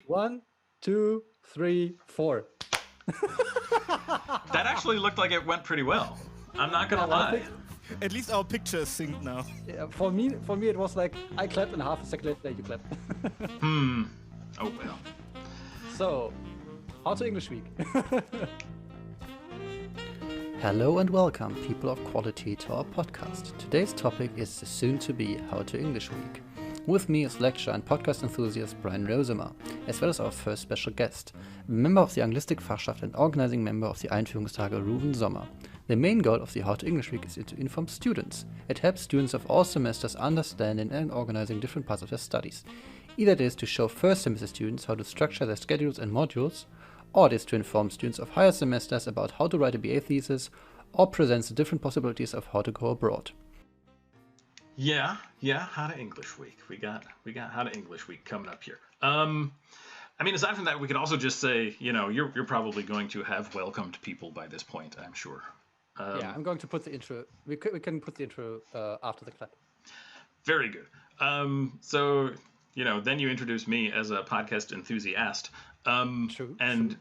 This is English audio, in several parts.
1, 2, 3, 4. That actually looked like it went pretty well. I'm not gonna lie. At least our picture is synced now. Yeah, for me, it was like I clapped and half a second later you clapped. Oh well. So, HowTo English Week. Hello and welcome, people of quality, to our podcast. Today's topic is the soon-to-be HowTo English Week. With me is lecturer and podcast enthusiast Brian Rosemer, as well as our first special guest, a member of the Anglisten Fachschaft and organizing member of the Einführungstage Rouven Sommer. The main goal of the HowTo English Week is to inform students. It helps students of all semesters understanding and organizing different parts of their studies. Either it is to show first semester students how to structure their schedules and modules, or it is to inform students of higher semesters about how to write a BA thesis, or presents the different possibilities of how to go abroad. Yeah, HowTo English Week. We got HowTo English Week coming up here. I mean, aside from that, we could also just say, you're probably going to have welcomed people by this point, I'm sure. Yeah, I'm going to put the intro. We can put the intro after the clap. Very good. So, then you introduce me as a podcast enthusiast. True.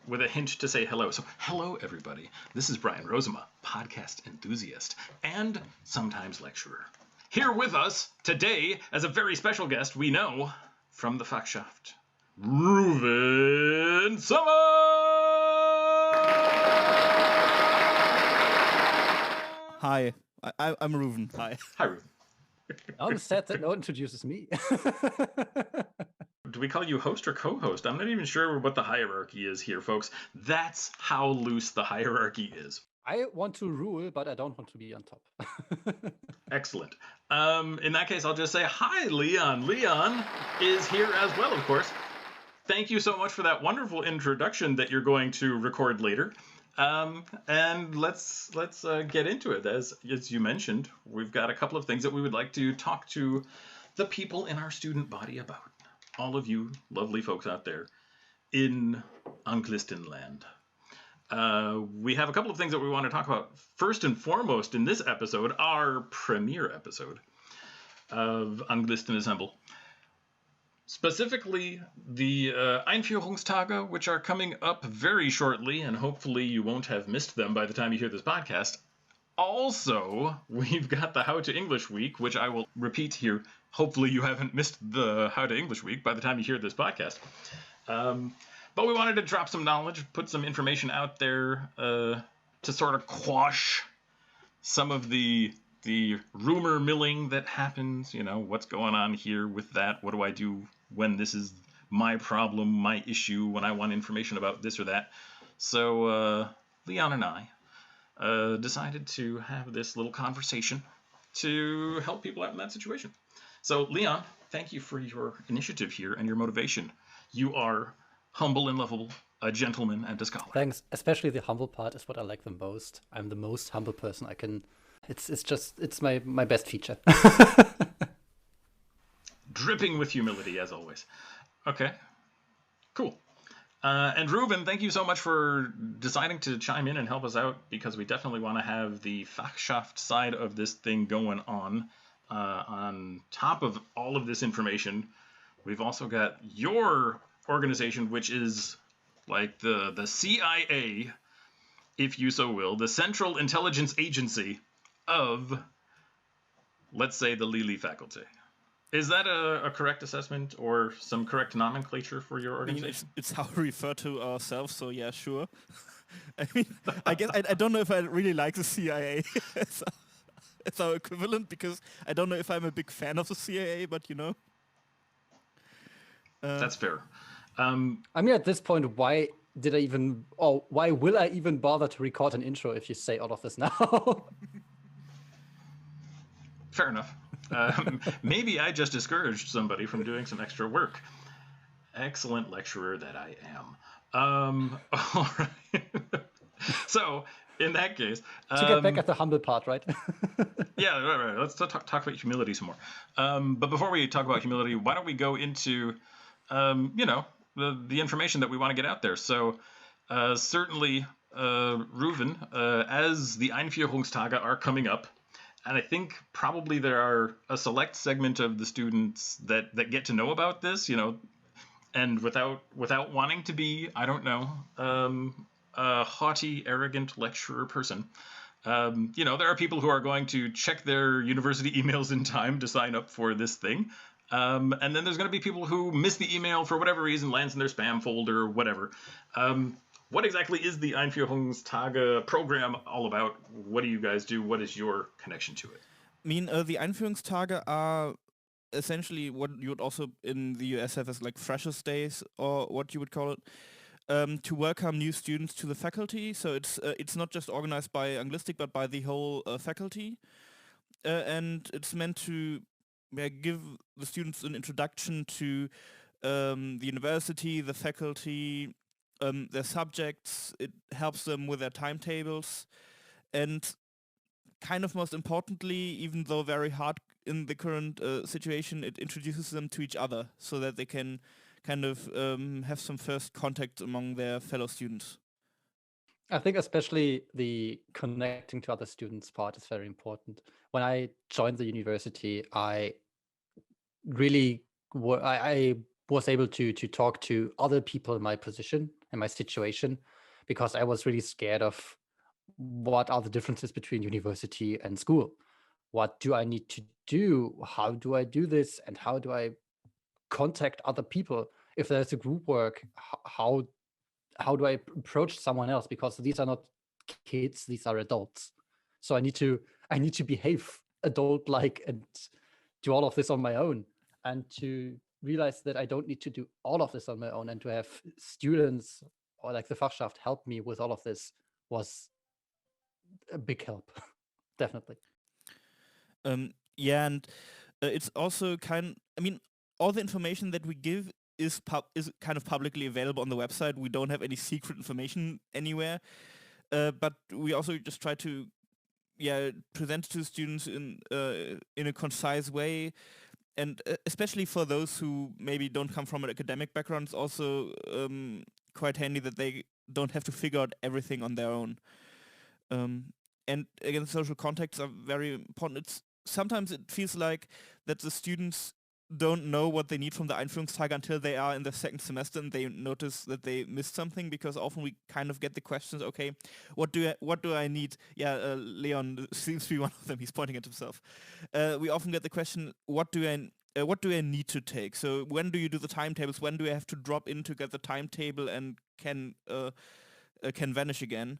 With a hint to say hello. So, hello, everybody. This is Brian Rosemer, podcast enthusiast and sometimes lecturer. Here with us today, as a very special guest, we know from the Fachschaft, Rouven Sommer! Hi, I'm Rouven. Hi. Hi, Rouven. I'm sad that no one introduces me. Do we call you host or co-host? I'm not even sure what the hierarchy is here, folks. That's how loose the hierarchy is. I want to rule, but I don't want to be on top. Excellent. In that case, I'll just say hi, Leon. Leon is here as well, of course. Thank you so much for that wonderful introduction that you're going to record later. And let's get into it. As you mentioned, we've got a couple of things that we would like to talk to the people in our student body about. All of you lovely folks out there in Anglisten land. We have a couple of things that we want to talk about. First and foremost, in this episode, our premiere episode of Anglisten Assemble. Specifically, the Einführungstage, which are coming up very shortly, and hopefully you won't have missed them by the time you hear this podcast. Also, we've got the HowTo English Week, which I will repeat here. Hopefully you haven't missed the HowTo English Week by the time you hear this podcast. But we wanted to drop some knowledge, put some information out there to sort of quash some of the rumor milling that happens. What's going on here with that? What do I do when this is my problem, my issue, when I want information about this or that? So Leon and I decided to have this little conversation to help people out in that situation. So Leon, thank you for your initiative here and your motivation. You are humble and lovable, a gentleman and a scholar. Thanks. Especially the humble part is what I like the most. I'm the most humble person I can. It's my best feature. Dripping with humility, as always. Okay, cool. And Rouven, thank you so much for deciding to chime in and help us out, because we definitely want to have the Fachschaft side of this thing going on top of all of this information. We've also got your organization, which is like the CIA, if you so will, the Central Intelligence Agency of, let's say, the LiLi faculty. Is that a correct assessment or some correct nomenclature for your organization? It's how we refer to ourselves, so yeah, sure. I mean, I guess I don't know if I really like the CIA as our equivalent, because I don't know if I'm a big fan of the CIA, but That's fair. I mean, at this point, why will I even bother to record an intro if you say all of this now? Fair enough. Maybe I just discouraged somebody from doing some extra work. Excellent lecturer that I am. All right. So, in that case... to get back at the humble part, right? Yeah, right. Let's talk about humility some more. But before we talk about humility, why don't we go into, the information that we want to get out there. So, certainly, Rouven, as the Einführungstage are coming up, and I think probably there are a select segment of the students that get to know about this. and without wanting to be, I don't know, a haughty, arrogant lecturer person, there are people who are going to check their university emails in time to sign up for this thing. And then there's going to be people who miss the email for whatever reason, lands in their spam folder, whatever. What exactly is the Einführungstage program all about? What do you guys do? What is your connection to it? I mean, the Einführungstage are essentially what you would also in the US have as like Freshers Days, or what you would call it, to welcome new students to the faculty. So it's not just organized by Anglistic, but by the whole faculty, and it's meant to give the students an introduction to the university, the faculty, their subjects. It helps them with their timetables, and kind of most importantly, even though very hard in the current situation, it introduces them to each other so that they can kind of have some first contact among their fellow students. I think especially the connecting to other students part is very important. When I joined the university, I really I was able to talk to other people in my position, in my situation, because I was really scared of what are the differences between university and school. What do I need to do? How do I do this? And how do I contact other people? If there's a group work, how do I approach someone else? Because these are not kids, these are adults. So I need to behave adult-like and do all of this on my own. And to realize that I don't need to do all of this on my own, and to have students or like the Fachschaft help me with all of this was a big help. Definitely. Yeah, and it's also all the information that we give is kind of publicly available on the website. We don't have any secret information anywhere, but we also just try to present to students in a concise way, and especially for those who maybe don't come from an academic background, it's also quite handy that they don't have to figure out everything on their own. And again, social contacts are very important. Sometimes it feels like that the students don't know what they need from the Einführungstage until they are in the second semester and they notice that they missed something, because often we kind of get the questions, okay, what do I need? Yeah, Leon seems to be one of them. He's pointing at himself. We often get the question, what do I need to take? So when do you do the timetables? When do I have to drop in to get the timetable and can vanish again?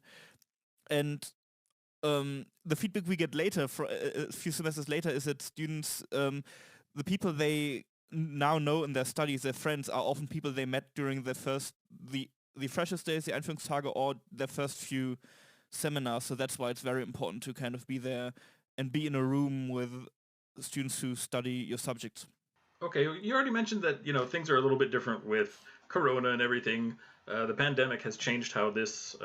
And the feedback we get later, a few semesters later, is that students, the people they now know in their studies, their friends, are often people they met during the Freshers Days, the Einführungstage, or their first few seminars. So that's why it's very important to kind of be there and be in a room with students who study your subjects. Okay, you already mentioned that things are a little bit different with Corona and everything. The pandemic has changed how this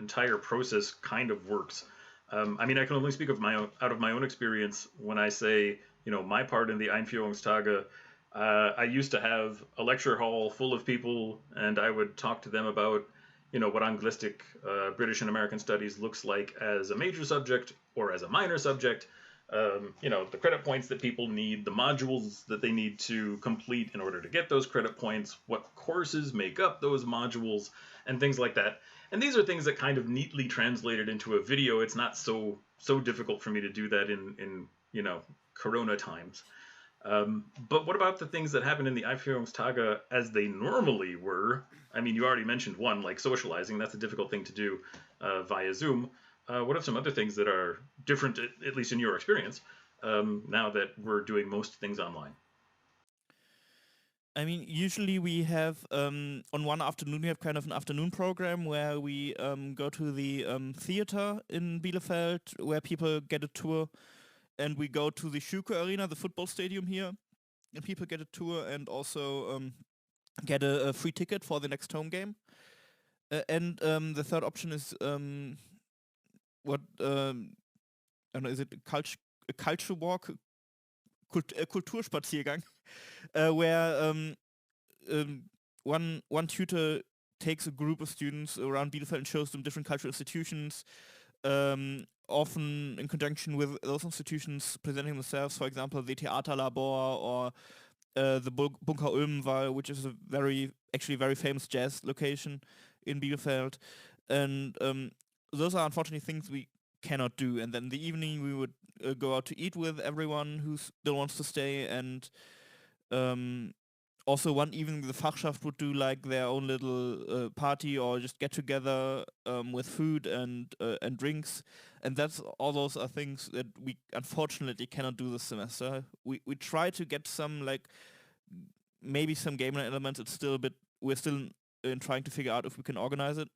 entire process kind of works. I mean, I can only speak out of my own experience when I say, my part in the Einführungstage. I used to have a lecture hall full of people, and I would talk to them about, what Anglistic British and American Studies looks like as a major subject or as a minor subject. The credit points that people need, the modules that they need to complete in order to get those credit points, what courses make up those modules, and things like that. And these are things that kind of neatly translated into a video. It's not so difficult for me to do that in Corona times. But what about the things that happen in the Einführungstage as they normally were? I mean, you already mentioned one, like socializing. That's a difficult thing to do via Zoom. What are some other things that are different, at least in your experience, now that we're doing most things online? I mean, usually we have, on one afternoon, we have kind of an afternoon program where we go to the theater in Bielefeld, where people get a tour, and we go to the Schuke Arena, the football stadium here, and people get a tour and also get a free ticket for the next home game. And the third option is I don't know, is it a culture walk, a Kulturspaziergang, where one tutor takes a group of students around Bielefeld and shows them different cultural institutions, often in conjunction with those institutions presenting themselves, for example, the Theaterlabor or the Bunker Ulmenwald, which is a actually very famous jazz location in Bielefeld, and those are unfortunately things we cannot do. And then in the evening we would go out to eat with everyone who still wants to stay, and also one evening the Fachschaft would do like their own little party or just get together with food and drinks, and all those are things that we unfortunately cannot do this semester. We try to get some like maybe some game night elements. We're still trying to figure out if we can organize it,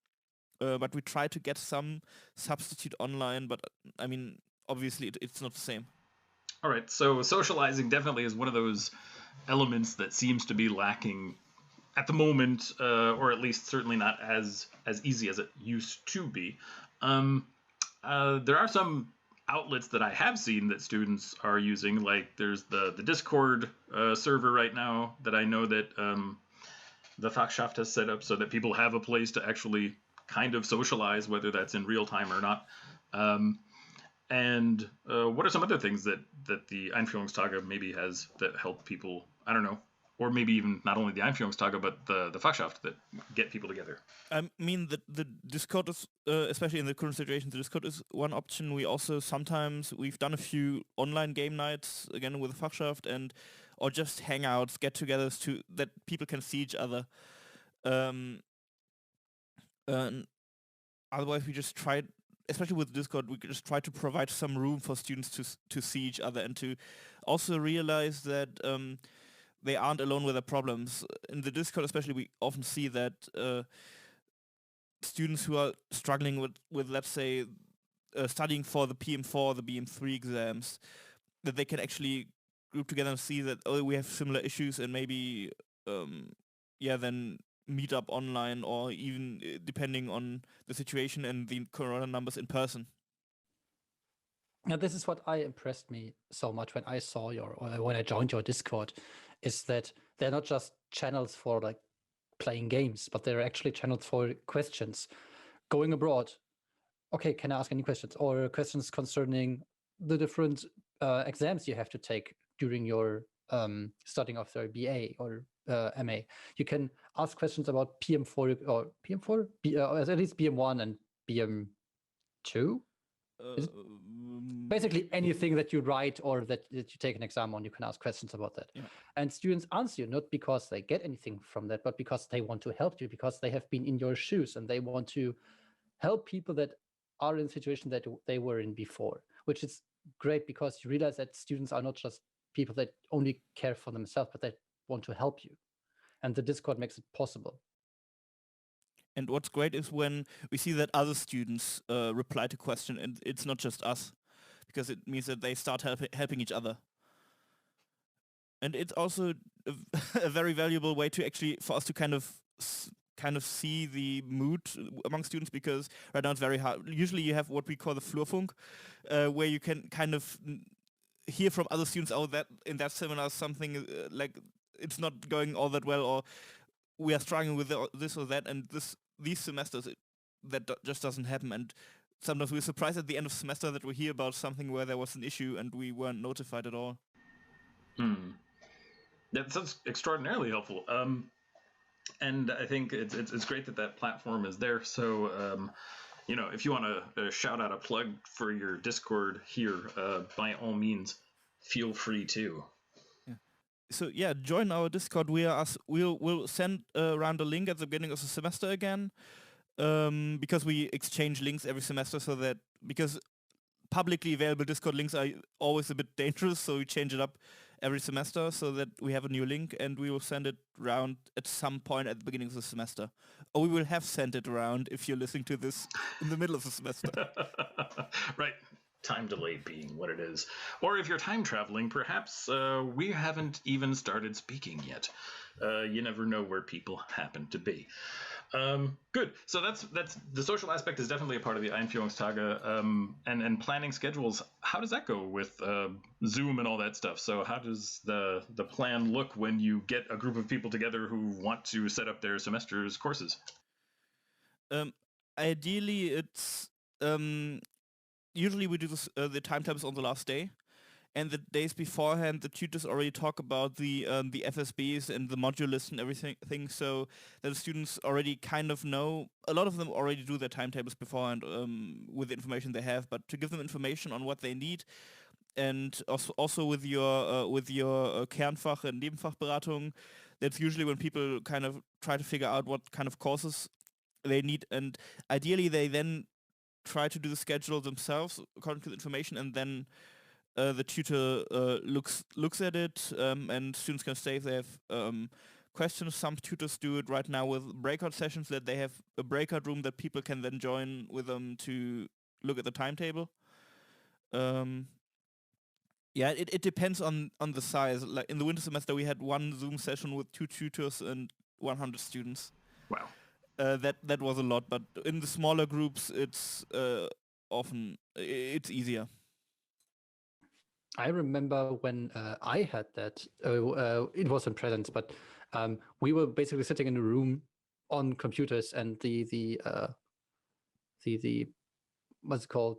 but we try to get some substitute online. But I mean, obviously it's not the same. All right, so socializing definitely is one of those elements that seems to be lacking at the moment, or at least certainly not as easy as it used to be. There are some outlets that I have seen that students are using, like there's the Discord server right now that I know that the Fachschaft has set up so that people have a place to actually kind of socialize, whether that's in real time or not. And what are some other things that the Einführungstage maybe has that help people, I don't know, or maybe even not only the Einführungstage, but the Fachschaft that get people together? I mean, the Discord is, especially in the current situation, the Discord is one option. We've done a few online game nights, again, with the Fachschaft, or just hangouts, get-togethers that people can see each other. Otherwise, we just tried, especially with Discord, we just try to provide some room for students to see each other and to also realize that they aren't alone with their problems. In the Discord especially, we often see that students who are struggling with let's say, studying for the PM4, the BM3 exams, that they can actually group together and see that, we have similar issues, and maybe, then meet up online, or even depending on the situation and the corona numbers, in person. Now, this is what impressed me so much when I saw when I joined your Discord, is that they're not just channels for like playing games, but they're actually channels for questions. Going abroad, okay, can I ask any questions? Or questions concerning the different exams you have to take during your studying of their BA or MA. You can ask questions about PM4 or PM4, at least BM1 and BM2. Basically anything that you write or that you take an exam on, you can ask questions about that. Yeah. And students answer you, not because they get anything from that, but because they want to help you, because they have been in your shoes and they want to help people that are in a situation that they were in before, which is great, because you realize that students are not just people that only care for themselves, but that want to help you. And the Discord makes it possible. And what's great is when we see that other students reply to question, and it's not just us, because it means that they start helping each other. And it's also a very valuable way to actually, for us to kind of see the mood among students, because right now it's very hard. Usually you have what we call the Flurfunk, where you can kind of hear from other students, that in that seminar something like it's not going all that well, or we are struggling with this or that, and these semesters that just doesn't happen. And sometimes we're surprised at the end of the semester that we hear about something where there was an issue and we weren't notified at all. That sounds extraordinarily helpful. And I think it's great that platform is there. So, if you want to shout out a plug for your Discord here, by all means, feel free to. So yeah, join our Discord. We'll send around a link at the beginning of the semester again, because we exchange links every semester, so that, because publicly available Discord links are always a bit dangerous, so we change it up every semester so that we have a new link, and we will send it around at some point at the beginning of the semester. Or we will have sent it around if you're listening to this in the middle of the semester. Right. Time delay being what it is. Or if you're time traveling, perhaps we haven't even started speaking yet. You never know where people happen to be. Good. So that's the social aspect is definitely a part of the Einführungstage, and planning schedules. How does that go with Zoom and all that stuff? So how does the plan look when you get a group of people together who want to set up their semester's courses? Ideally, it's usually we do this, the timetables on the last day, and the days beforehand, the tutors already talk about the FSBs and the module list and everything, so that the students already kind of know. A lot of them already do their timetables beforehand with the information they have, but to give them information on what they need, and also with your Kernfach and Nebenfachberatung, that's usually when people kind of try to figure out what kind of courses they need, and ideally they then try to do the schedule themselves according to the information, and then the tutor looks at it, and students can stay if they have questions. Some tutors do it right now with breakout sessions, that they have a breakout room that people can then join with them to look at the timetable. Yeah, it depends on the size. Like in the winter semester, we had one Zoom session with 2 tutors and 100 students. Wow. That was a lot, but in the smaller groups, it's often it's easier. I remember when I had that, it was in presence, but we were basically sitting in a room on computers, and the what's it called,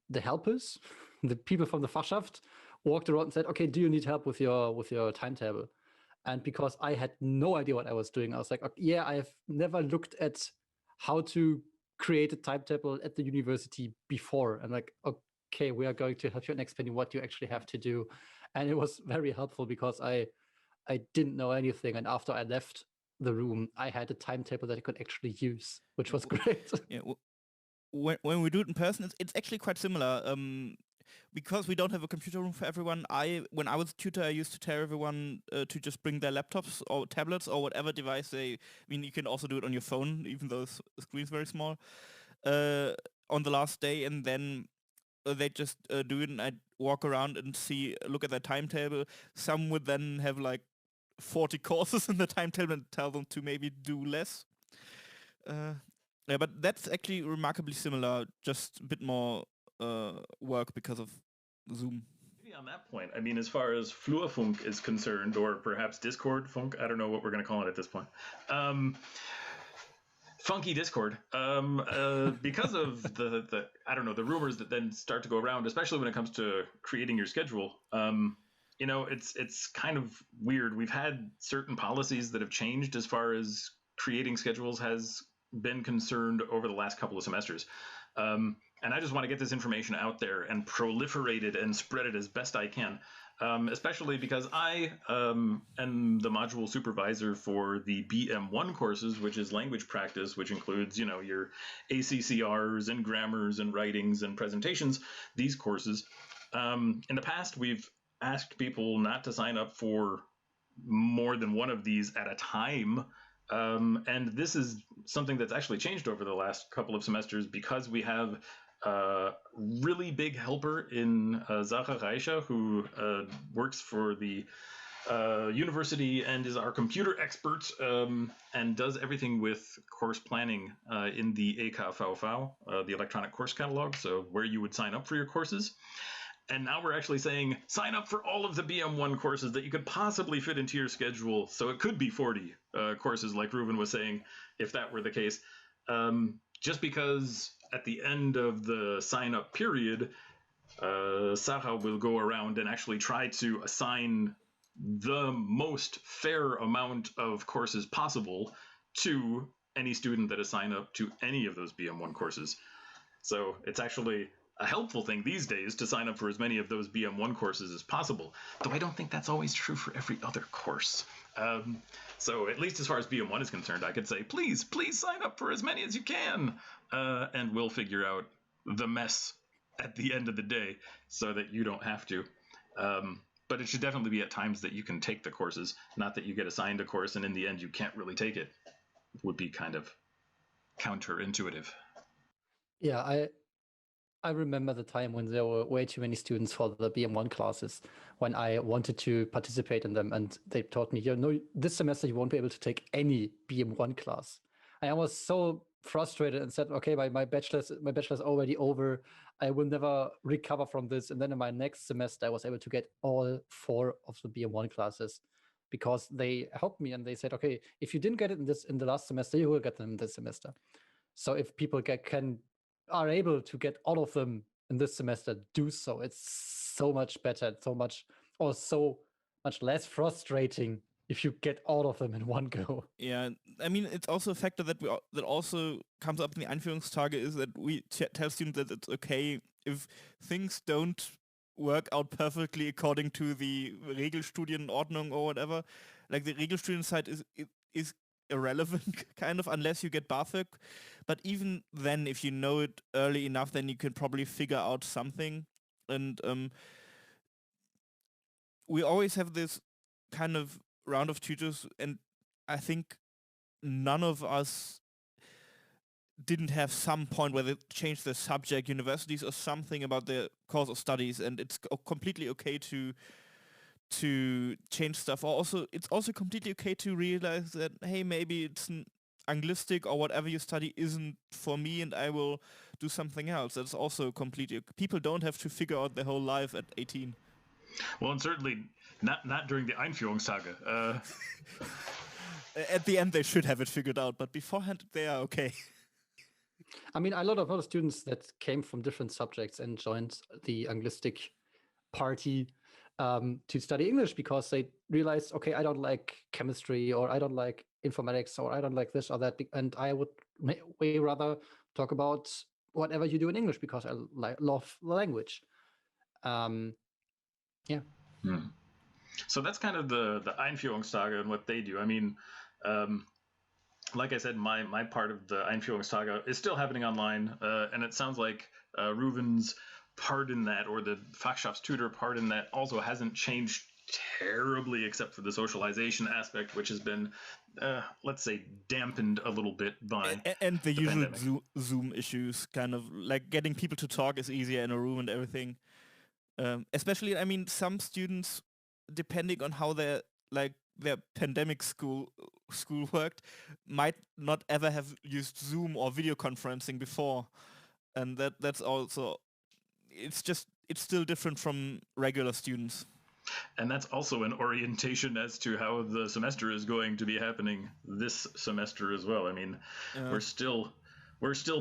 the helpers, the people from the Fachschaft walked around and said, okay, do you need help with your timetable? And because I had no idea what I was doing, I was like, okay, yeah, I've never looked at how to create a timetable at the university before. And like, okay, we are going to help you in explaining what you actually have to do. And it was very helpful because I didn't know anything. And after I left the room, I had a timetable that I could actually use, which was great. Yeah, when we do it in person, it's actually quite similar. Because we don't have a computer room for everyone, when I was a tutor, I used to tell everyone to just bring their laptops or tablets or whatever device you can also do it on your phone, even though the screen's very small, on the last day, and then they just do it, and I'd walk around and look at their timetable. Some would then have like 40 courses in the timetable and tell them to maybe do less. Yeah, but that's actually remarkably similar, just a bit more work because of Zoom. Maybe on that point, I mean, as far as Flurfunk is concerned, or perhaps Discord Funk, I don't know what we're going to call it at this point. Funky Discord, because of the I don't know, the rumors that then start to go around, especially when it comes to creating your schedule. It's kind of weird. We've had certain policies that have changed as far as creating schedules has been concerned over the last couple of semesters. And I just want to get this information out there and proliferate it and spread it as best I can, especially because I am the module supervisor for the BM1 courses, which is language practice, which includes, your ACCRs and grammars and writings and presentations, these courses. In the past, we've asked people not to sign up for more than one of these at a time. And this is something that's actually changed over the last couple of semesters because we have a really big helper in Sarah Reicher, who works for the university and is our computer expert and does everything with course planning in the eKVV, the electronic course catalog, so where you would sign up for your courses. And now we're actually saying, sign up for all of the BM1 courses that you could possibly fit into your schedule. So it could be 40 courses, like Rouven was saying, if that were the case. Just because at the end of the sign-up period, Sarah will go around and actually try to assign the most fair amount of courses possible to any student that has signed up to any of those BM1 courses. So it's actually a helpful thing these days to sign up for as many of those BM1 courses as possible, though I don't think that's always true for every other course. So at least as far as BM1 is concerned, I could say, please sign up for as many as you can, and we'll figure out the mess at the end of the day so that you don't have to. But it should definitely be at times that you can take the courses, not that you get assigned a course and in the end you can't really take it. It would be kind of counterintuitive. Yeah, I remember the time when there were way too many students for the BM1 classes when I wanted to participate in them, and they told me, this semester you won't be able to take any BM1 class. And I was so frustrated and said, okay, my bachelor's already over. I will never recover from this. And then in my next semester, I was able to get all 4 of the BM1 classes because they helped me and they said, okay, if you didn't get it in the last semester, you will get them this semester. So if people are able to get all of them in this semester, do so. It's so much better, so much less frustrating if you get all of them in one go. Yeah, I mean, it's also a factor that that also comes up in the Einführungstage is that we tell students that it's okay if things don't work out perfectly according to the Regelstudienordnung or whatever. Like the Regelstudienzeit is irrelevant kind of unless you get BAföG. But even then, if you know it early enough, then you can probably figure out something. And we always have this kind of round of tutors, and I think none of us didn't have some point where they changed their subject, universities, or something about their course of studies, and it's completely okay to change stuff. Or also, it's also completely okay to realize that, hey, maybe it's an Anglistic or whatever you study isn't for me, and I will do something else. That's also completely. People don't have to figure out their whole life at 18. Well, and certainly not during the Einführungstage. At the end, they should have it figured out, but beforehand, they are okay. I mean, a lot of students that came from different subjects and joined the Anglistic party to study English because they realized, okay, I don't like chemistry, or I don't like informatics, or I don't like this or that, and I would way rather talk about whatever you do in English because I love the language. Yeah. So that's kind of the Einführungstage and what they do. I mean, like I said, my part of the Einführungstage is still happening online, and it sounds like Rouven's part in that, or the Fachschaftstutor part in that, also hasn't changed terribly, except for the socialization aspect, which has been, let's say, dampened a little bit by and the usual pandemic. Zoom issues, kind of like getting people to talk is easier in a room and everything. Especially, I mean, some students, depending on how their pandemic school worked, might not ever have used Zoom or video conferencing before, and that's also, it's still different from regular students. And that's also an orientation as to how the semester is going to be happening this semester as well. I mean, we're still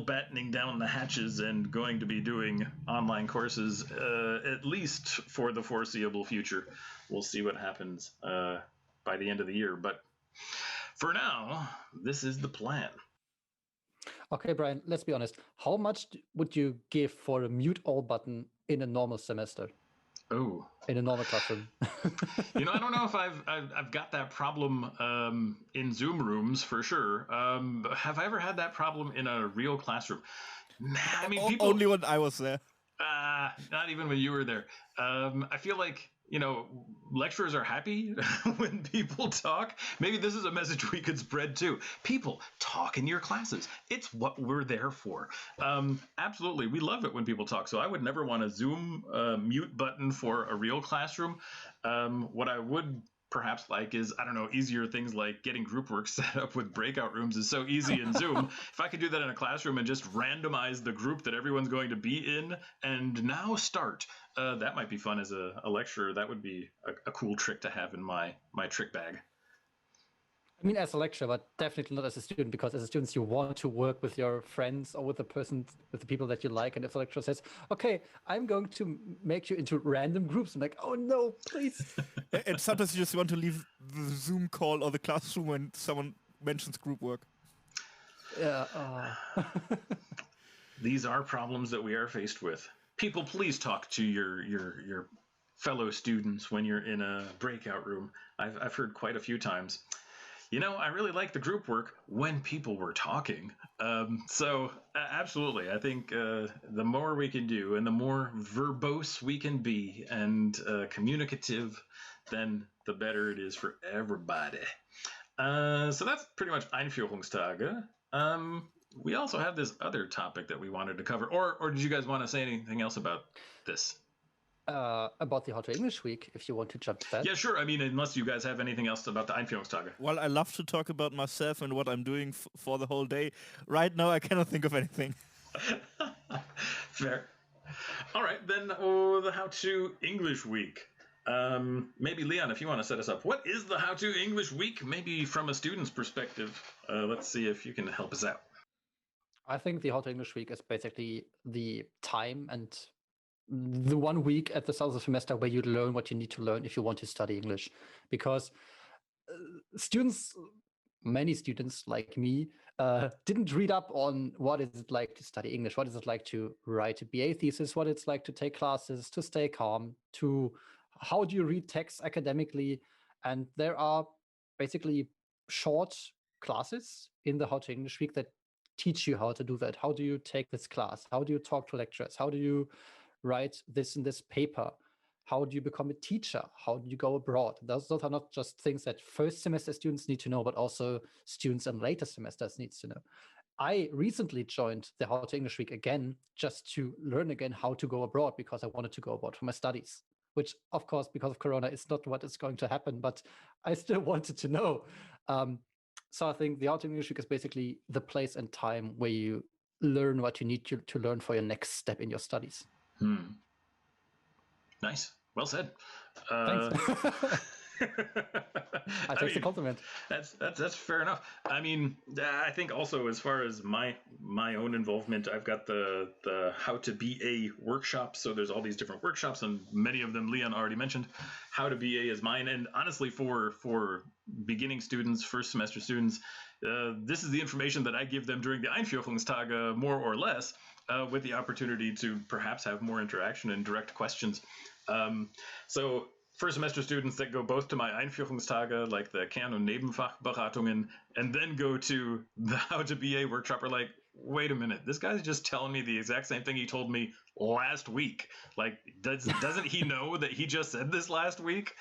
battening down the hatches and going to be doing online courses, at least for the foreseeable future. We'll see what happens by the end of the year. But for now, this is the plan. Okay, Brian, let's be honest. How much would you give for a mute all button in a normal semester? Oh, in a normal classroom? I don't know if I've got that problem in Zoom rooms for sure. Have I ever had that problem in a real classroom? Nah, I mean, people only when I was there. Not even when you were there. I feel like, lecturers are happy when people talk. Maybe this is a message we could spread too. People, talk in your classes. It's what we're there for. Absolutely. We love it when people talk. So I would never want a Zoom mute button for a real classroom. What I would perhaps like is, I don't know, easier things like getting group work set up with breakout rooms is so easy in Zoom. If I could do that in a classroom and just randomize the group that everyone's going to be in and now start, that might be fun as a lecturer. That would be a cool trick to have in my trick bag. I mean, as a lecturer, but definitely not as a student, because as a student, you want to work with your friends or with the people that you like. And if the lecturer says, okay, I'm going to make you into random groups, I'm like, oh no, please. And sometimes you just want to leave the Zoom call or the classroom when someone mentions group work. Yeah. These are problems that we are faced with. People, please talk to your fellow students when you're in a breakout room. I've heard quite a few times, I really like the group work when people were talking. So absolutely, I think the more we can do and the more verbose we can be and communicative, then the better it is for everybody. So that's pretty much Einführungstage. We also have this other topic that we wanted to cover. Or did you guys want to say anything else about this? About the HowTo English week, if you want to jump to that. Yeah, sure. I mean, unless you guys have anything else about the Einführungstage. Well, I love to talk about myself and what I'm doing for the whole day. Right now, I cannot think of anything. Fair. All right, then the HowTo English week. Maybe, Leon, if you want to set us up. What is the HowTo English week? Maybe from a student's perspective. Let's see if you can help us out. I think the HowTo English week is basically the time and the 1 week at the start of the semester where you learn what you need to learn if you want to study English. Because many students like me, didn't read up on what is it like to study English, what is it like to write a BA thesis, what it's like to take classes, to stay calm, to how do you read text academically. And there are basically short classes in the HowTo English week that teach you how to do that. How do you take this class? How do you talk to lecturers? How do you write this in this paper? How do you become a teacher? How do you go abroad? Those are not just things that first semester students need to know, but also students in later semesters needs to know. I recently joined the HowTo English week again, just to learn again how to go abroad, because I wanted to go abroad for my studies, which of course, because of Corona, is not what is going to happen, but I still wanted to know. So I think the HowTo English week is basically the place and time where you learn what you need to learn for your next step in your studies. Nice. Well said. Thanks. I take the compliment. That's fair enough. I mean, I think also as far as my own involvement, I've got the How to BA workshop. So there's all these different workshops, and many of them Leon already mentioned. How to BA is mine, and honestly, for beginning students, first semester students, this is the information that I give them during the Einführungstage, more or less, with the opportunity to perhaps have more interaction and direct questions. So first semester students that go both to my Einführungstage, like the Kern- und Nebenfachberatungen, and then go to the How to BA workshop are like, wait a minute, this guy's just telling me the exact same thing he told me last week. Like, doesn't he know that he just said this last week?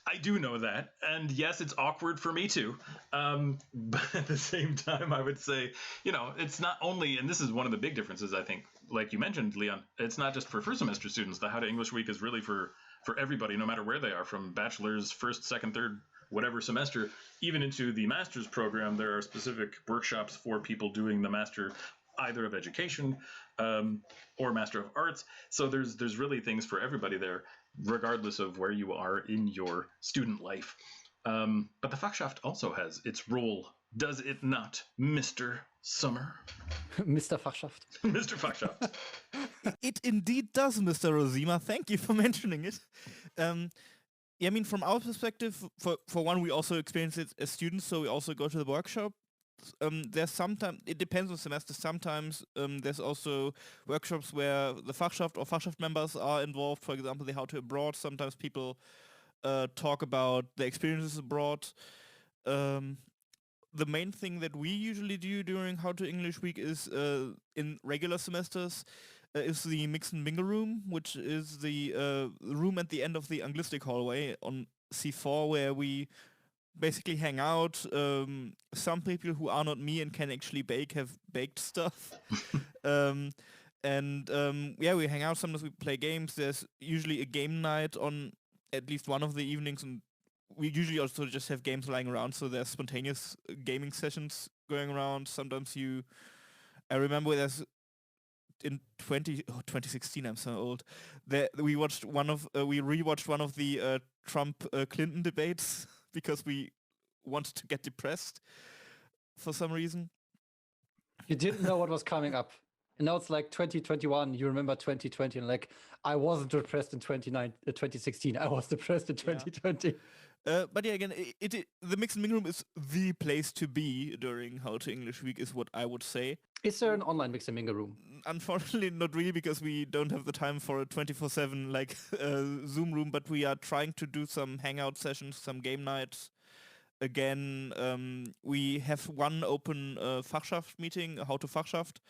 I do know that, and yes, it's awkward for me too. But at the same time, I would say, it's not only, and this is one of the big differences, I think, like you mentioned, Leon, it's not just for first semester students. The How to English Week is really for everybody, no matter where they are, from bachelor's, first, second, third, whatever semester, even into the master's program. There are specific workshops for people doing the master, either of education or master of arts. So there's really things for everybody there, regardless of where you are in your student life. But the Fachschaft also has its role, does it not, Mr. Summer? Mr. Fachschaft. Mr. Fachschaft. It indeed does, Mr. Rosima. Thank you for mentioning it. Yeah, I mean, from our perspective, for one, we also experience it as students, so we also go to the workshop. There's sometimes, it depends on semester, sometimes there's also workshops where the Fachschaft or Fachschaft members are involved. For example, the How to Abroad, sometimes people talk about their experiences abroad. The main thing that we usually do during How to English Week is, in regular semesters, is the Mix and Mingle room, which is the room at the end of the Anglistic hallway on C4, where we basically hang out. Some people who are not me and can actually bake have baked stuff. Yeah, we hang out. Sometimes we play games. There's usually a game night on at least one of the evenings, and we usually also just have games lying around, so there's spontaneous gaming sessions going around. Sometimes I remember there's in 2016, I'm so old, that we rewatched one of the Trump-Clinton debates because we wanted to get depressed for some reason. You didn't know what was coming up. And now it's like 2021, you remember 2020, and like, I wasn't depressed in 2016, I was depressed in 2020. But yeah, again, the Mix and Mingle room is the place to be during How to English Week, is what I would say. Is there an online Mix and Mingle room? Unfortunately, not really, because we don't have the time for a 24/7 like Zoom room. But we are trying to do some hangout sessions, some game nights. Again, we have one open Fachschaft meeting, How to Fachschaft,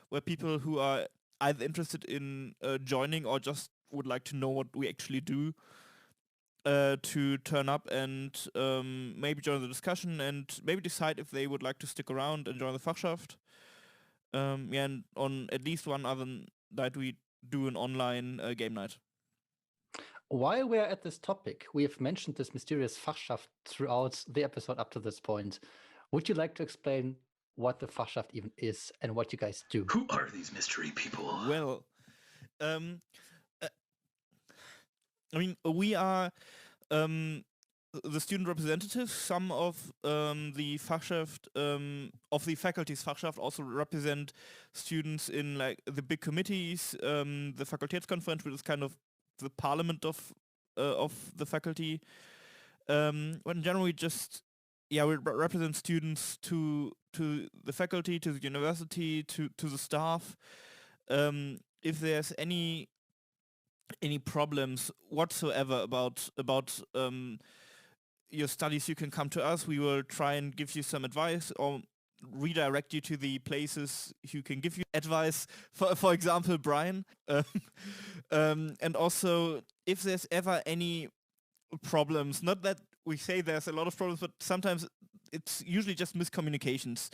where people who are either interested in joining or just would like to know what we actually do, to turn up and maybe join the discussion and maybe decide if they would like to stick around and join the Fachschaft. And on at least one other night we do an online game night. While we're at this topic, we have mentioned this mysterious Fachschaft throughout the episode up to this point. Would you like to explain what the Fachschaft even is and what you guys do? Who are these mystery people? Well, I mean, we are the student representatives, some of the Fachschaft, of the faculty's Fachschaft also represent students in like the big committees, the Fakultätskonferenz, which is kind of the parliament of the faculty. But in general, we just we represent students to the faculty, to the university, to the staff. If there's any problems whatsoever about your studies, you can come to us. We will try and give you some advice or redirect you to the places who can give you advice. For example, Brian. And also, if there's ever any problems, not that we say there's a lot of problems, but sometimes it's usually just miscommunications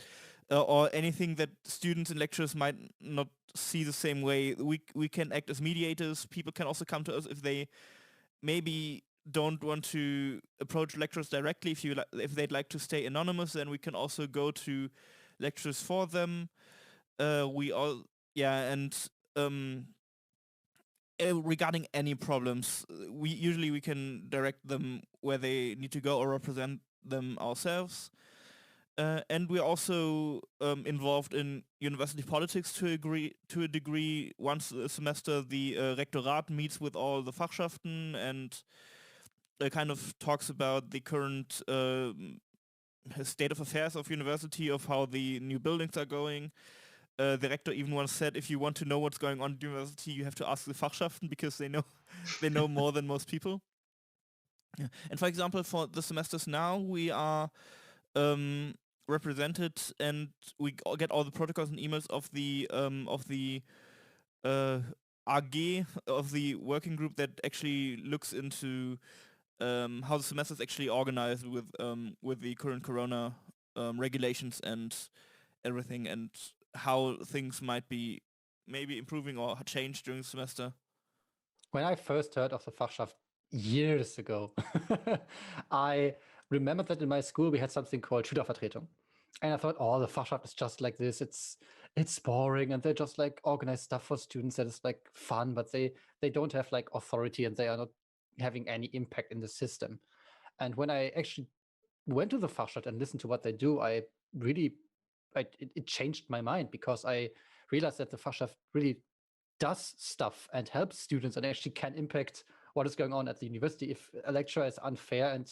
or anything that students and lecturers might not see the same way. We can act as mediators. People can also come to us if they maybe don't want to approach lecturers directly. If they'd like to stay anonymous, then we can also go to lecturers for them. Regarding any problems, we can direct them where they need to go or represent them ourselves. And we're also involved in university politics to a degree. Once a semester, the Rektorat meets with all the Fachschaften and kind of talks about the current state of affairs of university, of how the new buildings are going. The rector even once said, if you want to know what's going on at university, you have to ask the Fachschaften because they know more than most people. Yeah. And for example, for the semesters now, we are represented, and we get all the protocols and emails of the AG, of the working group that actually looks into how the semester is actually organized with the current corona regulations and everything, and how things might be maybe improving or changed during the semester. When I first heard of the Fachschaft years ago, I remember that in my school we had something called Schülervertretung. And I thought, oh, the Fachschaft is just like this. It's boring, and they just like organize stuff for students that is like fun, but they don't have like authority, and they are not having any impact in the system. And when I actually went to the Fachschaft and listened to what they do, it changed my mind, because I realized that the Fachschaft really does stuff and helps students and actually can impact what is going on at the university. If a lecturer is unfair and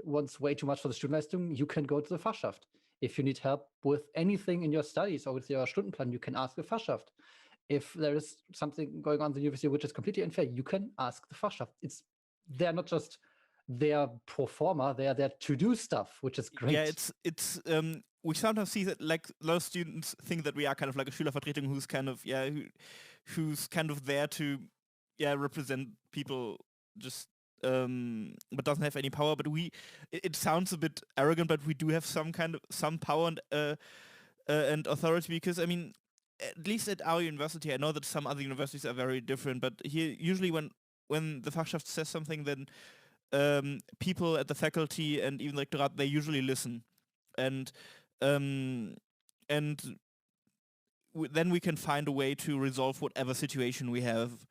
wants way too much for the Studienleistung, you can go to the Fachschaft. If you need help with anything in your studies or with your Stundenplan, you can ask the Fachschaft. If there is something going on in the university which is completely unfair, you can ask the Fachschaft. They're not just there pro forma, they are there to do stuff, which is great. Yeah, it's we sometimes see that like a lot of students think that we are kind of like a Schülervertretung who's kind of who's kind of there to represent people, just but doesn't have any power. But it sounds a bit arrogant, but we do have some power and authority, because I mean, at least at our university, I know that some other universities are very different, but here usually when the Fachschaft says something, then people at the faculty and even the Rektorat, they usually listen, and then we can find a way to resolve whatever situation we have,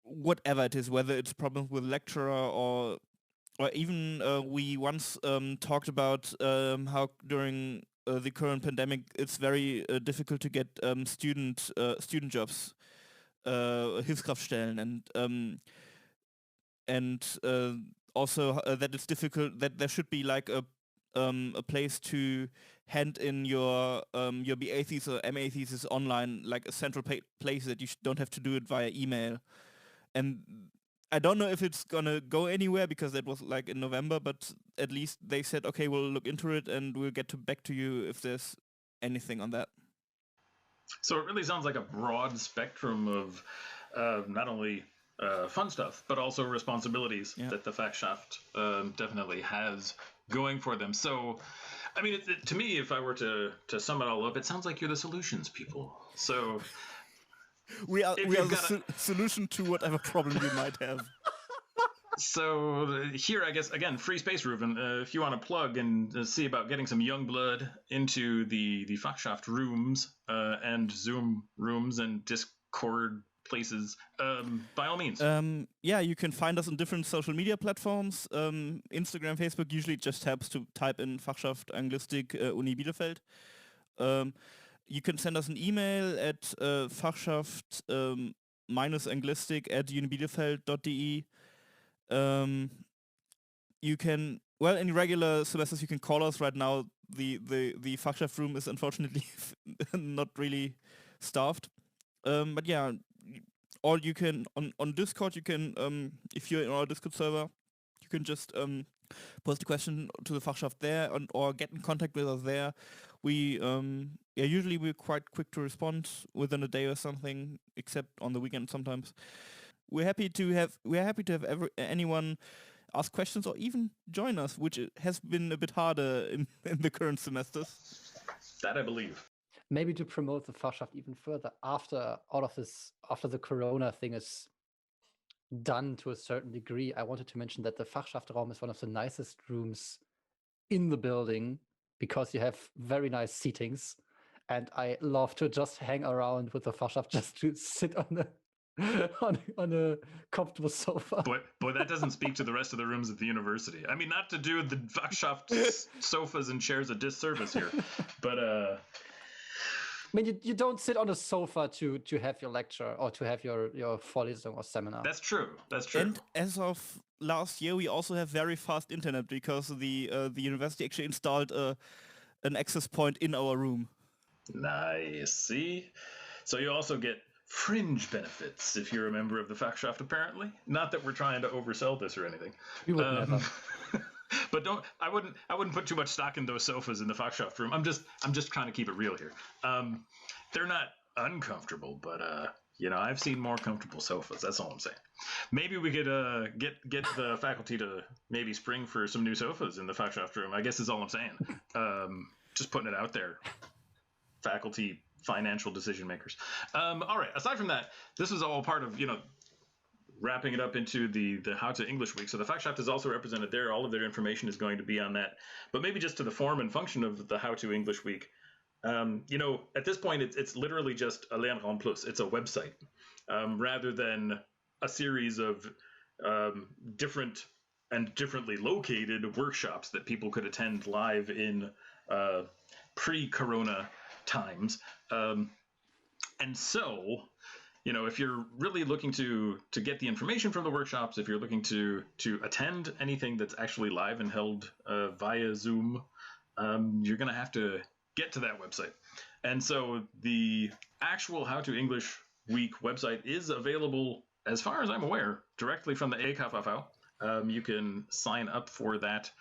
whatever it is, whether it's problems with lecturer or even we once talked about how during the current pandemic it's very difficult to get student jobs, Hilfskraftstellen, and also that it's difficult, that there should be like a place to hand in your BA thesis or MA thesis online, like a central place that you don't have to do it via email. And I don't know if it's gonna go anywhere, because that was like in November, but at least they said, okay, we'll look into it and we'll get back to you if there's anything on that. So it really sounds like a broad spectrum of not only fun stuff, but also responsibilities that the Fachschaft definitely has going for them. So, I mean, to me, if I were to sum it all up, it sounds like you're the solutions people. So we are the solution to whatever problem you might have. So here, I guess, again, free space, Rouven. If you want to plug and see about getting some young blood into the Fachschaft rooms and Zoom rooms and Discord places, by all means. Yeah, you can find us on different social media platforms. Instagram, Facebook, usually it just helps to type in Fachschaft Anglistik Uni Bielefeld. You can send us an email at fachschaft-anglistik@unibielefeld.de. You can, well, in regular semesters you can call us. Right now the Fachschaft room is unfortunately not really staffed. But yeah, or you can on Discord, you can if you're in our Discord server, you can just post a question to the Fachschaft there or get in contact with us there. We usually we're quite quick to respond within a day or something, except on the weekend sometimes. We're happy to have anyone ask questions or even join us, which has been a bit harder in the current semesters. That I believe. Maybe to promote the Fachschaft even further after all of this, after the Corona thing is done to a certain degree, I wanted to mention that the Fachschaftraum is one of the nicest rooms in the building because you have very nice seatings, and I love to just hang around with the Fachschaft just to sit on a on a comfortable sofa. Boy, that doesn't speak to the rest of the rooms at the university. I mean, not to do the Fachschaft sofas and chairs a disservice here, but I mean, you don't sit on a sofa to have your lecture or to have your Vorlesung or seminar. That's true. That's true. And as of last year, we also have very fast internet because the university actually installed an access point in our room. Nice. See? So you also get fringe benefits if you're a member of the Fachschaft, apparently. Not that we're trying to oversell this or anything. We would never. But I wouldn't put too much stock in those sofas in the Fachschaft room. I'm just trying to keep it real here. They're not uncomfortable, but I've seen more comfortable sofas. That's all I'm saying. Maybe we could get the faculty to maybe spring for some new sofas in the Fachschaft room. I guess is all I'm saying. Just putting it out there. Faculty, financial decision makers. All right. Aside from that, this is all part of wrapping it up into the HowTo English week. So the Fachschaft is also represented there. All of their information is going to be on that. But maybe just to the form and function of the HowTo English week. At this point, it's literally just a Lernraum Plus. It's a website rather than a series of different and differently located workshops that people could attend live in pre-corona times. And so, if you're really looking to get the information from the workshops, if you're looking to attend anything that's actually live and held via Zoom, you're going to have to get to that website. And so the actual HowTo English Week website is available, as far as I'm aware, directly from the eKVV. You can sign up for that.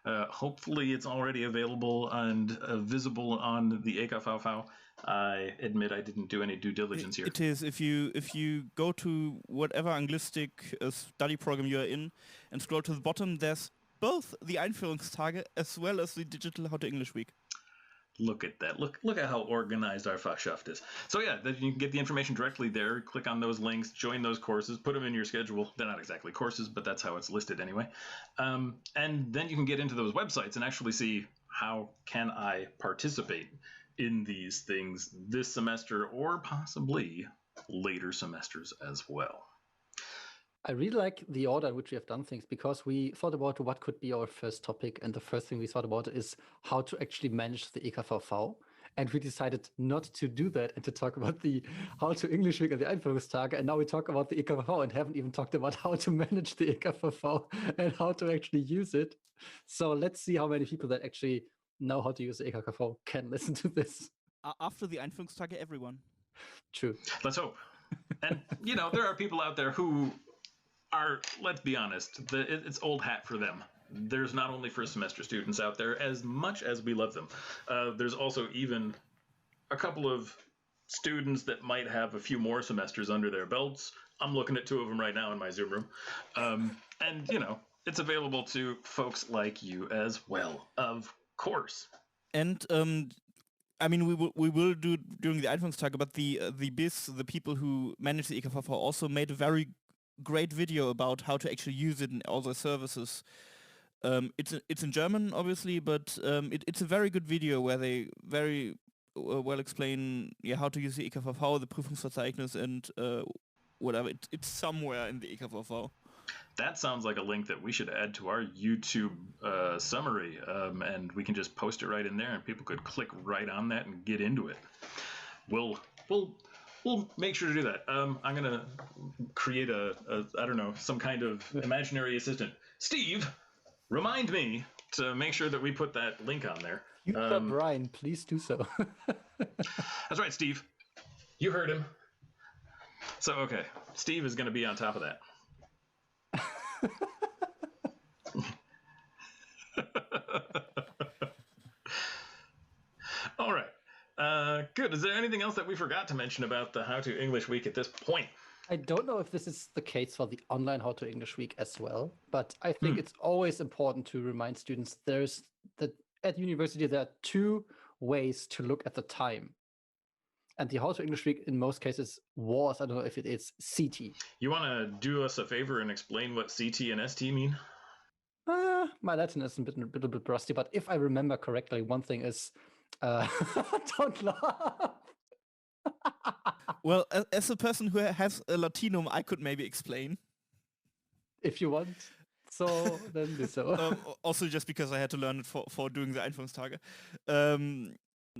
Hopefully it's already available and visible on the eKVV. I admit I didn't do any due diligence here. It is. If you go to whatever Anglistik study program you are in and scroll to the bottom, there's both the Einführungstage as well as the digital HowTo English Week. Look at that. Look at how organized our Fachschaft is. So yeah, you can get the information directly there. Click on those links, join those courses, put them in your schedule. They're not exactly courses, but that's how it's listed anyway. And then you can get into those websites and actually see how can I participate in these things this semester or possibly later semesters as well. I really like the order in which we have done things because we thought about what could be our first topic, and the first thing we thought about is how to actually manage the eKVV. And we decided not to do that and to talk about the HowTo English Week and the Einführungstage. And now we talk about the eKVV and haven't even talked about how to manage the eKVV and how to actually use it. So let's see how many people that actually know how to use the eKVV can listen to this. After the Einführungstage, everyone. True. Let's hope. And, there are people out there who are, let's be honest, it's old hat for them. There's not only first semester students out there, as much as we love them. There's also even a couple of students that might have a few more semesters under their belts. I'm looking at 2 of them right now in my Zoom room. And, it's available to folks like you as well, of course. And we will do during the Einführungstage, but the BIS, the people who manage the eKVV, also made a very great video about how to actually use it in all the services. It's in German, obviously, but it's a very good video where they very well explain how to use the eKVV, the Prüfungsverzeichnis, and whatever. It's somewhere in the eKVV. That sounds like a link that we should add to our YouTube summary, and we can just post it right in there, and people could click right on that and get into it. We'll make sure to do that. I'm gonna create a I don't know, some kind of imaginary assistant. Steve, remind me to make sure that we put that link on there. Brian, please do so. That's right, Steve. You heard him. So okay, Steve is gonna be on top of that. All right. Good. Is there anything else that we forgot to mention about the HowTo English Week at this point? I don't know if this is the case for the online HowTo English Week as well, but I think it's always important to remind students at university there are two ways to look at the time. And the HowTo English Week in most cases was, I don't know if it is CT. You want to do us a favor and explain what CT and ST mean? My Latin is a bit rusty, but if I remember correctly, one thing is, don't laugh. Well, as a person who has a Latinum, I could maybe explain. If you want. So, then do so. Also just because I had to learn it for doing the Einführungstage.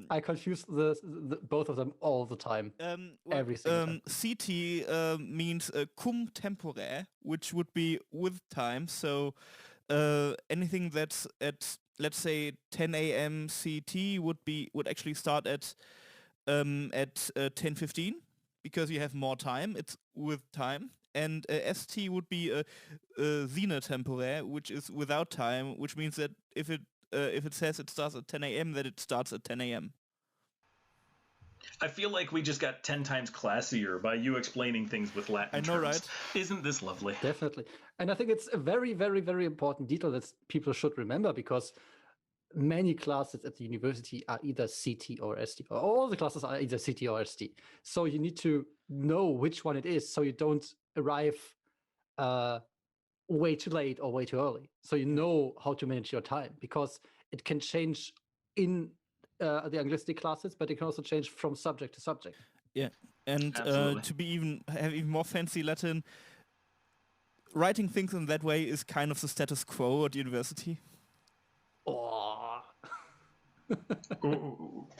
I confuse the both of them all the time. Every single time. CT means cum tempore, which would be with time. So anything that's at, let's say, 10 a.m. CT would actually start at 10:15 because you have more time. It's with time. And ST would be sine tempore, which is without time, which means that if it says it starts at 10 a.m., that it starts at 10 a.m. I feel like we just got 10 times classier by you explaining things with Latin terms. I know, right? Isn't this lovely? Definitely. And I think it's a very, very, very important detail that people should remember, because many classes at the university are either CT or ST, or all the classes are either CT or ST. So you need to know which one it is, so you don't arrive way too late or way too early. So you know how to manage your time, because it can change in the Anglistic classes, but it can also change from subject to subject. Yeah, and to have even more fancy Latin, writing things in that way is kind of the status quo at university. Oh.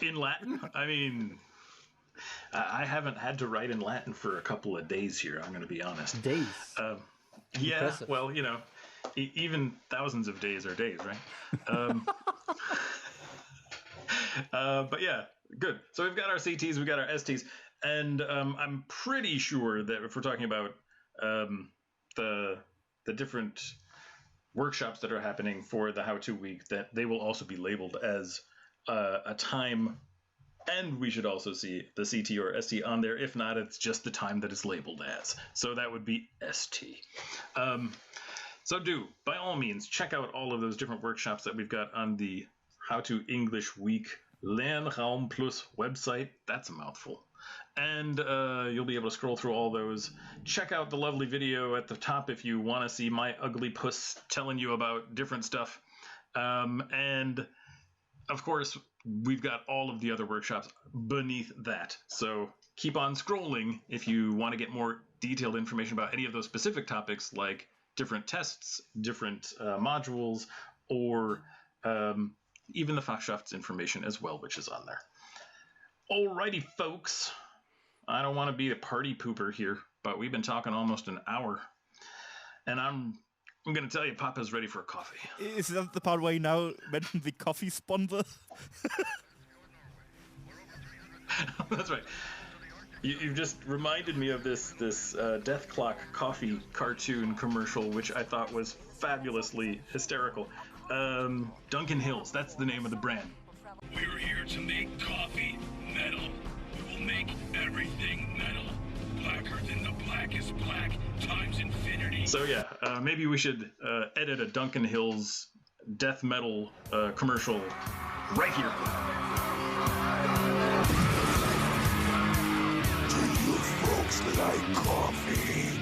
In Latin? I mean, I haven't had to write in Latin for a couple of days here, I'm going to be honest. Days? Yeah, Impressive. well, you know, even thousands of days are days, right? But yeah, good. So we've got our CTs, we've got our STs, and I'm pretty sure that if we're talking about the different workshops that are happening for the HowTo Week, that they will also be labeled as a time, and we should also see the CT or ST on there. If not, it's just the time that is labeled as. So that would be ST. So by all means, check out all of those different workshops that we've got on the HowTo English Week Lernraum Plus website. That's a mouthful. And you'll be able to scroll through all those. Check out the lovely video at the top if you want to see my ugly puss telling you about different stuff. And of course, we've got all of the other workshops beneath that. So keep on scrolling if you want to get more detailed information about any of those specific topics, like different tests, different modules, or even the Fachschaft's information as well, which is on there. Alrighty, folks. I don't want to be a party pooper here, but we've been talking almost an hour, and I'm going to tell you, Papa's ready for a coffee. Is that the part where you now mentioned the coffee sponsor? That's right. You've just reminded me of this Death Clock coffee cartoon commercial, which I thought was fabulously hysterical. Duncan Hills, that's the name of the brand. We're here to make coffee metal. We will make everything metal. Blacker than the blackest black times infinity. So yeah, maybe we should edit a Duncan Hills death metal commercial right here. Do you folks like coffee?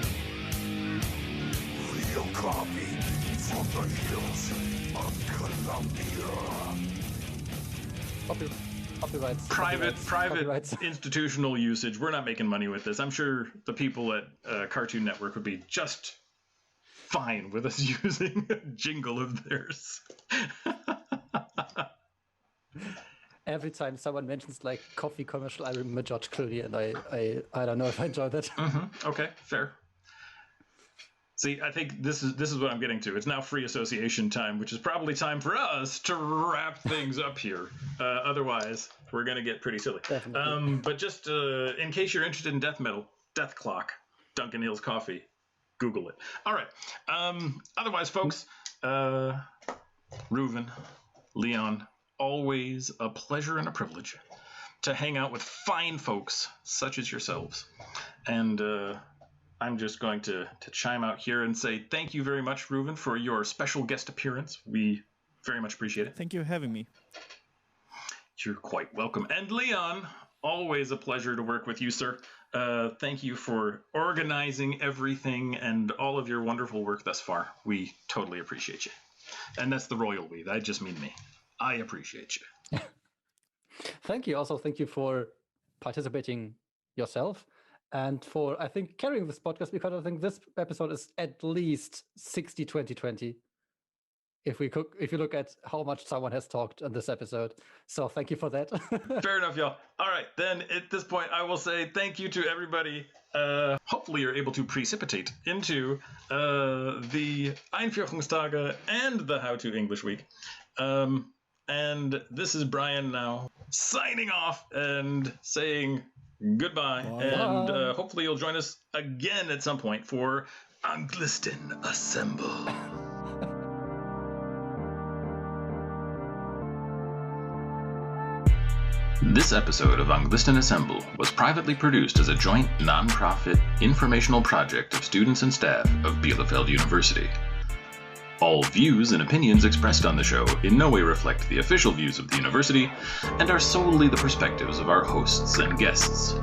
Real coffee from the hills of Colombia. Copy. Copyrights. Private Copyrights. institutional usage. We're not making money with this. I'm sure the people at Cartoon Network would be just fine with us using a jingle of theirs. Every time someone mentions like coffee commercial, I remember George Clooney, and I don't know if I enjoy that. Okay, fair. See, I think this is what I'm getting to. It's now free association time, which is probably time for us to wrap things up here. Otherwise, we're gonna get pretty silly. Definitely. But just in case you're interested in death metal, Death Clock, Duncan Hill's Coffee, Google it. All right. Otherwise, folks, Rouven, Leon, always a pleasure and a privilege to hang out with fine folks such as yourselves. And I'm just going to chime out here and say thank you very much, Rouven, for your special guest appearance. We very much appreciate it. Thank you for having me. You're quite welcome. And Leon, always a pleasure to work with you, sir. Thank you for organizing everything and all of your wonderful work thus far. We totally appreciate you. And that's the royal we. That just means me. I appreciate you. Thank you. Also, thank you for participating yourself and for, I think, carrying this podcast, because I think this episode is at least 60-20-20. If you look at how much someone has talked in this episode. So thank you for that. Fair enough, y'all. All right, then at this point, I will say thank you to everybody. Hopefully you're able to precipitate into the Einführungstage and the HowTo English Week. And this is Brian now signing off and saying goodbye. Bye. And hopefully you'll join us again at some point for Anglisten Assemble. This episode of Anglisten Assemble was privately produced as a joint non-profit informational project of students and staff of Bielefeld University. All views and opinions expressed on the show in no way reflect the official views of the university and are solely the perspectives of our hosts and guests.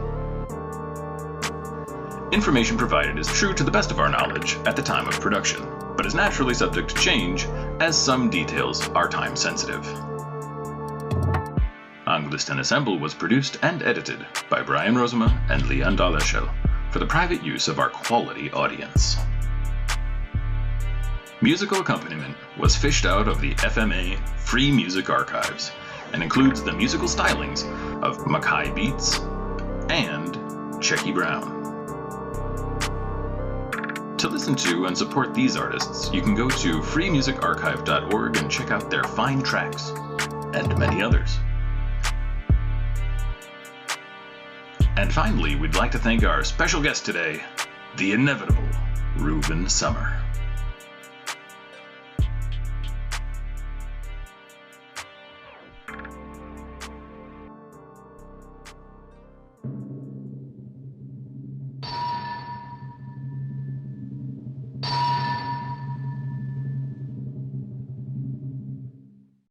Information provided is true to the best of our knowledge at the time of production, but is naturally subject to change as some details are time sensitive. Anglisten Assemble was produced and edited by Brian Rosema and Leon Dalesho for the private use of our quality audience. Musical accompaniment was fished out of the FMA Free Music Archives and includes the musical stylings of Mackay Beats and Checky Brown. To listen to and support these artists, you can go to freemusicarchive.org and check out their fine tracks and many others. And finally, we'd like to thank our special guest today, the inevitable Rouven Summer.